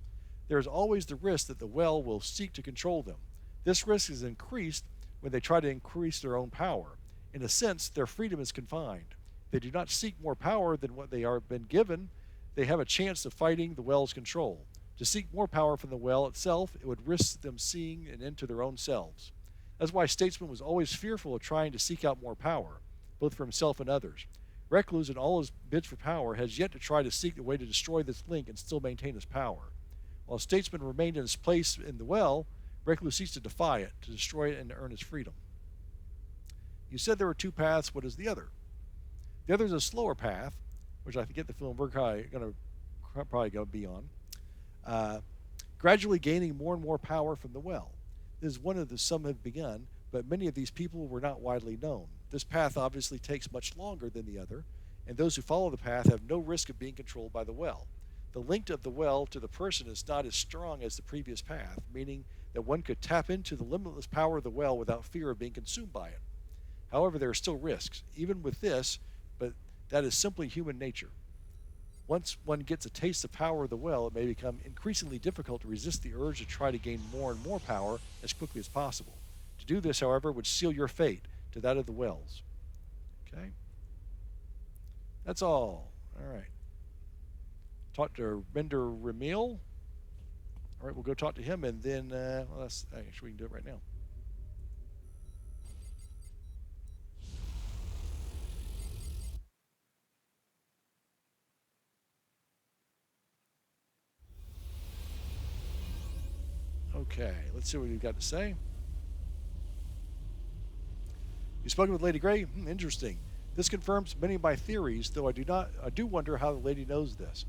There is always the risk that the well will seek to control them. This risk is increased when they try to increase their own power. In a sense, their freedom is confined. They do not seek more power than what they are been given. They have a chance of fighting the well's control. To seek more power from the well itself, it would risk them seeing an end to their own selves. That's why Statesman was always fearful of trying to seek out more power, both for himself and others. Recluse, in all his bids for power, has yet to try to seek a way to destroy this link and still maintain his power. While Statesman remained in his place in the well, Recluse seeks to defy it, to destroy it, and to earn his freedom. You said there were two paths. What is the other? The other is a slower path, which I get the feeling we're probably going to be on, gradually gaining more and more power from the well. This is one of the some have begun, but many of these people were not widely known. This path obviously takes much longer than the other, and those who follow the path have no risk of being controlled by the well. The link of the well to the person is not as strong as the previous path, meaning that one could tap into the limitless power of the well without fear of being consumed by it. However, there are still risks, even with this, but that is simply human nature. Once one gets a taste of power of the well, it may become increasingly difficult to resist the urge to try to gain more and more power as quickly as possible. To do this, however, would seal your fate to that of the wells. Okay? That's all. All right. Talk to Mender Ramiel. All right, we'll go talk to him, and then, actually, we can do it right now. Okay, let's see what you've got to say. You've spoken with Lady Grey? Interesting. This confirms many of my theories, though I do wonder how the lady knows this.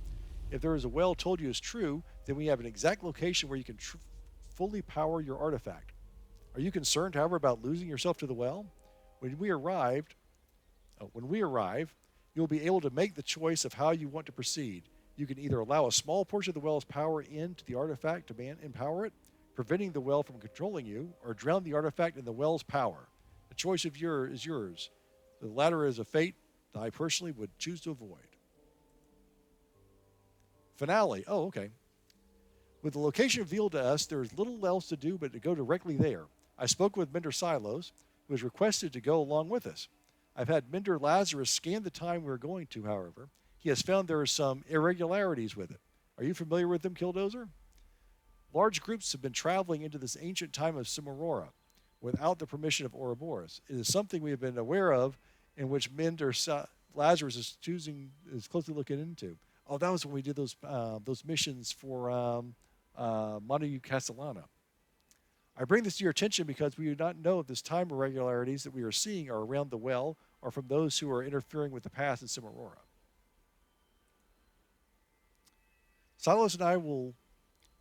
If there is a well told you is true, then we have an exact location where you can fully power your artifact. Are you concerned, however, about losing yourself to the well? When we arrive, you'll be able to make the choice of how you want to proceed. You can either allow a small portion of the well's power into the artifact to empower it, preventing the well from controlling you, or drown the artifact in the well's power. The choice is yours. The latter is a fate that I personally would choose to avoid. Finale. Oh, okay. With the location revealed to us, there is little else to do but to go directly there. I spoke with Mender Silos, who was requested to go along with us. I've had Mender Lazarus scan the time we're going to, however. He has found there are some irregularities with it. Are you familiar with them, Kill Dozer? Large groups have been traveling into this ancient time of Cimarora without the permission of Ourobourus. It is something we have been aware of, in which Mender Lazarus is closely looking into. Oh, that was when we did those missions for Montague Castellana. I bring this to your attention because we do not know if this time irregularities that we are seeing are around the well or from those who are interfering with the path in Cimarora. Silos and I will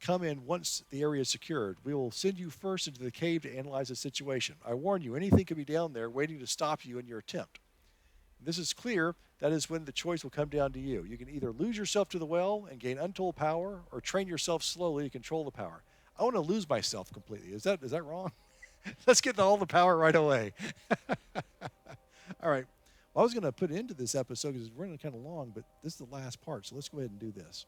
come in once the area is secured. We will send you first into the cave to analyze the situation. I warn you, anything could be down there waiting to stop you in your attempt. This is clear. That is when the choice will come down to you. You can either lose yourself to the well and gain untold power, or train yourself slowly to control the power. I want to lose myself completely. Is that wrong? Let's get all the power right away. All right. Well, I was going to put into this episode because it's running kind of long, but this is the last part, so let's go ahead and do this.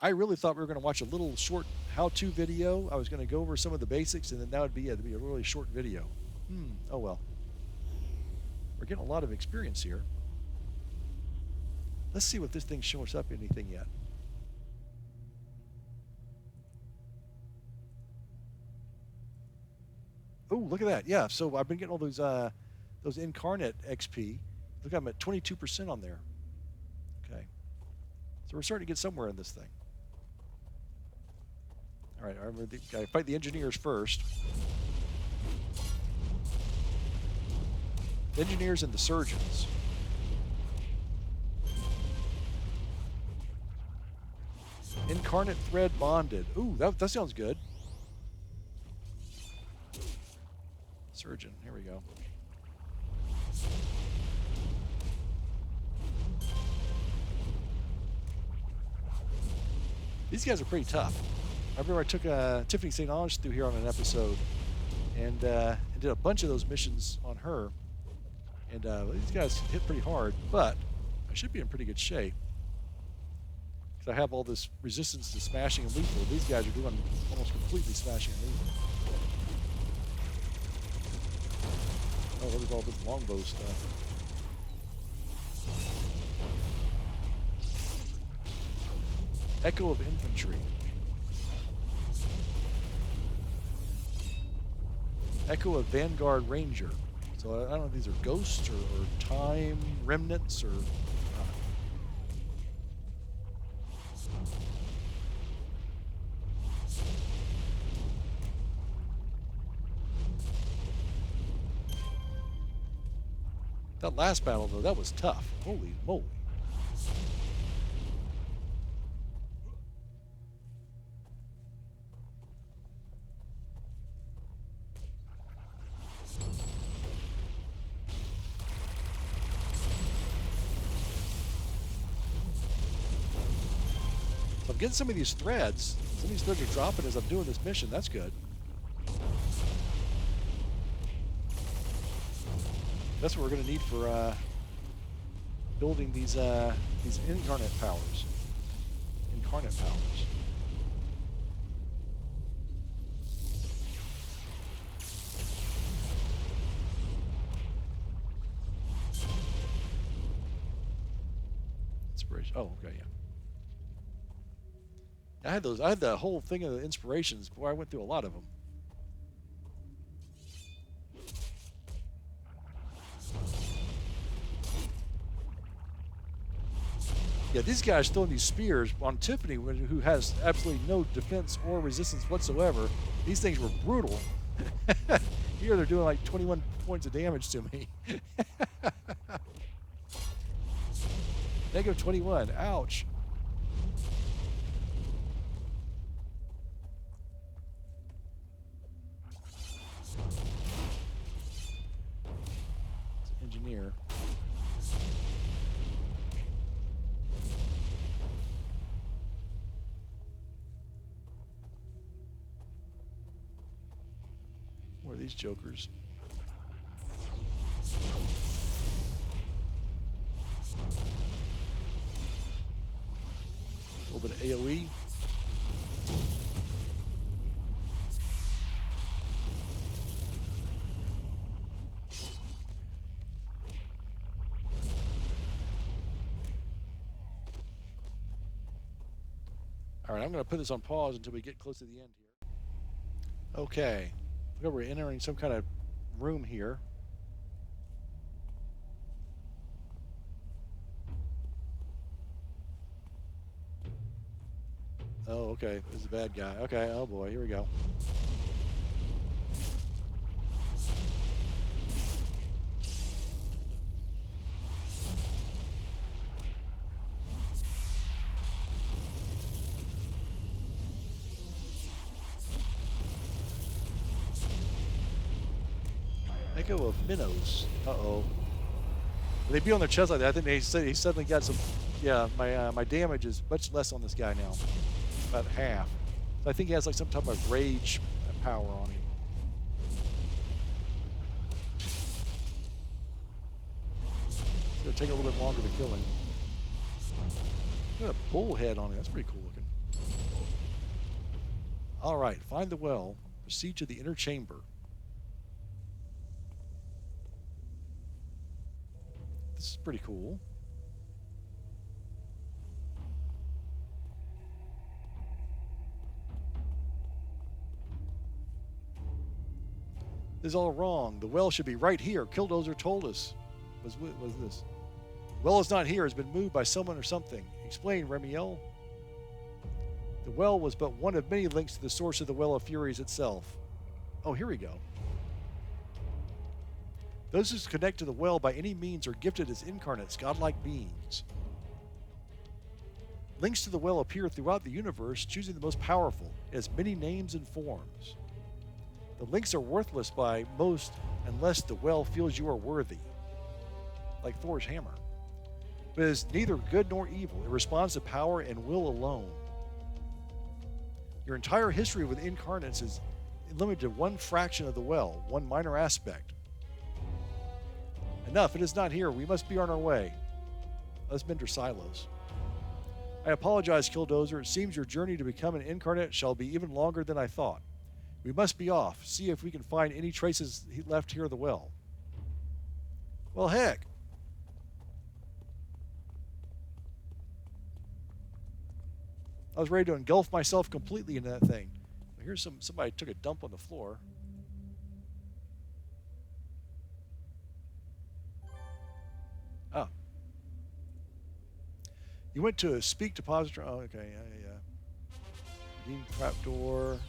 I really thought we were going to watch a little short how-to video. I was going to go over some of the basics, and then that would be it'd be a really short video. Oh well. We're getting a lot of experience here. Let's see if this thing shows up anything yet. Oh, look at that. Yeah, so I've been getting all those Incarnate XP. Look, I'm at 22% on there. Okay. So we're starting to get somewhere in this thing. All right, I remember I fight the engineers first. The engineers and the surgeons. Incarnate thread bonded. Ooh, that sounds good. Surgeon, here we go. These guys are pretty tough. I remember I took Tiffany St. Ange through here on an episode and did a bunch of those missions on her. And these guys hit pretty hard, but I should be in pretty good shape. Because I have all this resistance to smashing and lethal. These guys are doing almost completely smashing and lethal. Oh, look at all this longbow stuff. Echo of Infantry. Echo of Vanguard Ranger. So I don't know if these are ghosts or time remnants or... That last battle, though, that was tough. Holy moly. So I'm getting some of these threads. Some of these threads are dropping as I'm doing this mission. That's good. That's what we're going to need for building these incarnate powers. Incarnate powers. Inspiration. Oh, okay, yeah. I had those. I had the whole thing of the inspirations. Boy, I went through a lot of them. Yeah, these guys throwing these spears on Tiffany, who has absolutely no defense or resistance whatsoever. These things were brutal. Here they're doing like 21 points of damage to me. Negative 21. Ouch. Engineer. What are these jokers? A little bit of AoE. All right, I'm going to put this on pause until we get close to the end here. Okay. We're entering some kind of room here. Oh, okay. This is a bad guy. Okay, oh boy, here we go. Echo of minnows. Uh-oh. They be on their chest like that. I think he suddenly got some... Yeah, my damage is much less on this guy now. about half. So I think he has like some type of rage power on him. It's going to take a little bit longer to kill him. Got a bull head on it. That's pretty cool looking. All right, find the well. Proceed to the inner chamber. This is pretty cool. This is all wrong. The well should be right here. Kill Dozer told us. Was this? Well is not here. Has been moved by someone or something. Explain, Ramiel. The well was but one of many links to the source of the Well of Furies itself. Oh, here we go. Those who connect to the well by any means are gifted as incarnates, godlike beings. Links to the well appear throughout the universe, choosing the most powerful. It has many names and forms. The links are worthless by most unless the well feels you are worthy, like Thor's hammer. But it is neither good nor evil. It responds to power and will alone. Your entire history with incarnates is limited to one fraction of the well, one minor aspect. Enough, it is not here. We must be on our way. Let's Mender silos. I apologize, Kill Dozer. It seems your journey to become an incarnate shall be even longer than I thought. We must be off. See if we can find any traces left here of the well. Well, heck. I was ready to engulf myself completely into that thing. Here's somebody took a dump on the floor. Oh. You went to a speak depository. Oh, okay. Yeah. Redeem Trapdoor.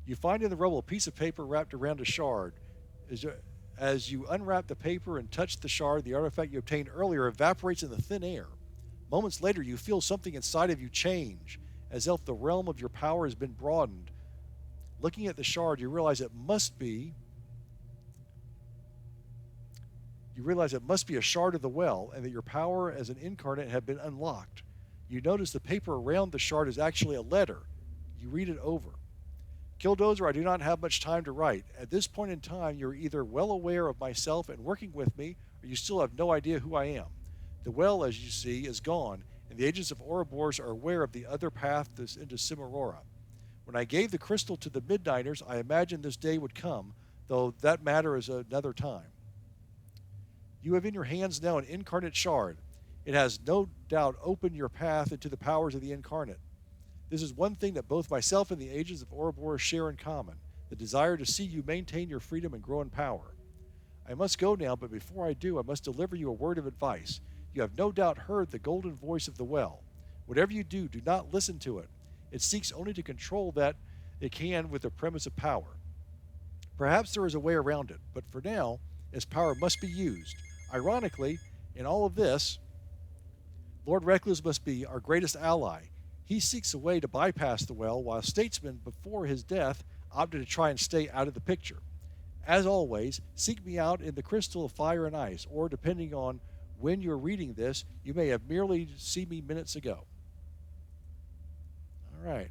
You find in the rubble a piece of paper wrapped around a shard. As you unwrap the paper and touch the shard, the artifact you obtained earlier evaporates in the thin air. Moments later, you feel something inside of you change, as if the realm of your power has been broadened. Looking at the shard, you realize it must be a shard of the well, and that your power as an incarnate had been unlocked. You notice the paper around the shard is actually a letter. You read it over. Kill Dozer, I do not have much time to write. At this point in time, you're either well aware of myself and working with me, or you still have no idea who I am. The well, as you see, is gone, and the agents of Ourobourus are aware of the other path into Cimarora. When I gave the crystal to the Midnighters, I imagined this day would come, though that matter is another time. You have in your hands now an Incarnate Shard. It has no doubt opened your path into the powers of the Incarnate. This is one thing that both myself and the agents of Ouroboros share in common, the desire to see you maintain your freedom and grow in power. I must go now, but before I do, I must deliver you a word of advice. You have no doubt heard the golden voice of the well. Whatever you do, do not listen to it. It seeks only to control that it can with the premise of power. Perhaps there is a way around it, but for now, its power must be used. Ironically, in all of this, Lord Recluse must be our greatest ally. He seeks a way to bypass the well, while Statesman, before his death, opted to try and stay out of the picture. As always, seek me out in the Crystal of Fire and Ice, or depending on when you're reading this, you may have merely seen me minutes ago. All right.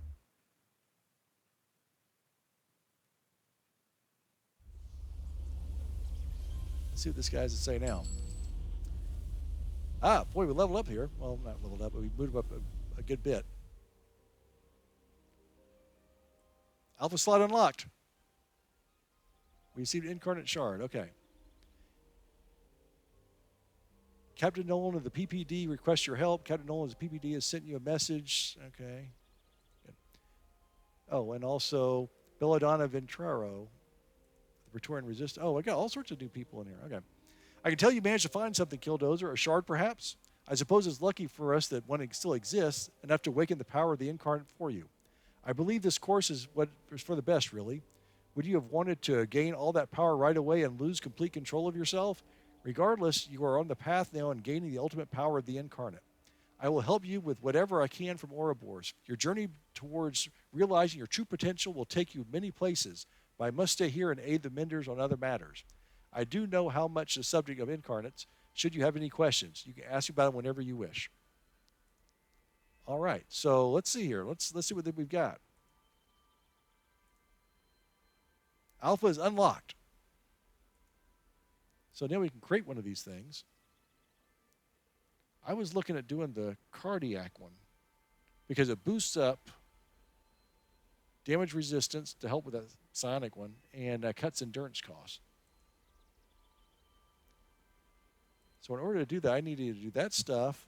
Let's see what this guy has to say now. Ah, boy, we leveled up here. Well, not leveled up, but we moved up a good bit. Alpha slot unlocked. We received Incarnate Shard. Okay. Captain Nolan of the PPD requests your help. Captain Nolan of the PPD has sent you a message. Okay. Good. Oh, and also Belladonna Ventraro, the Praetorian Resist. Oh, I got all sorts of new people in here. Okay. I can tell you managed to find something, Kill Dozer, a shard perhaps. I suppose it's lucky for us that one still exists, enough to awaken the power of the Incarnate for you. I believe this course is what is for the best, really. Would you have wanted to gain all that power right away and lose complete control of yourself? Regardless, you are on the path now and gaining the ultimate power of the Incarnate. I will help you with whatever I can from Ouroboros. Your journey towards realizing your true potential will take you many places, but I must stay here and aid the Menders on other matters. I do know how much the subject of Incarnates. Should you have any questions, you can ask about them whenever you wish. All right, so let's see here. Let's see what we've got. Alpha is unlocked. So now we can create one of these things. I was looking at doing the cardiac one because it boosts up damage resistance to help with that psionic one and cuts endurance costs. So in order to do that, I need to do that stuff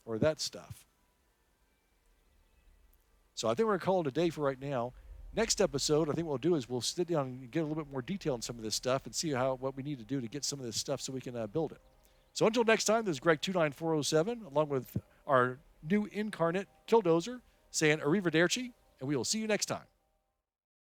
or that stuff. So I think we're going to call it a day for right now. Next episode, I think what we'll do is we'll sit down and get a little bit more detail on some of this stuff and see what we need to do to get some of this stuff so we can build it. So until next time, this is Greg29407, along with our new incarnate Kill Dozer, saying arrivederci, and we will see you next time.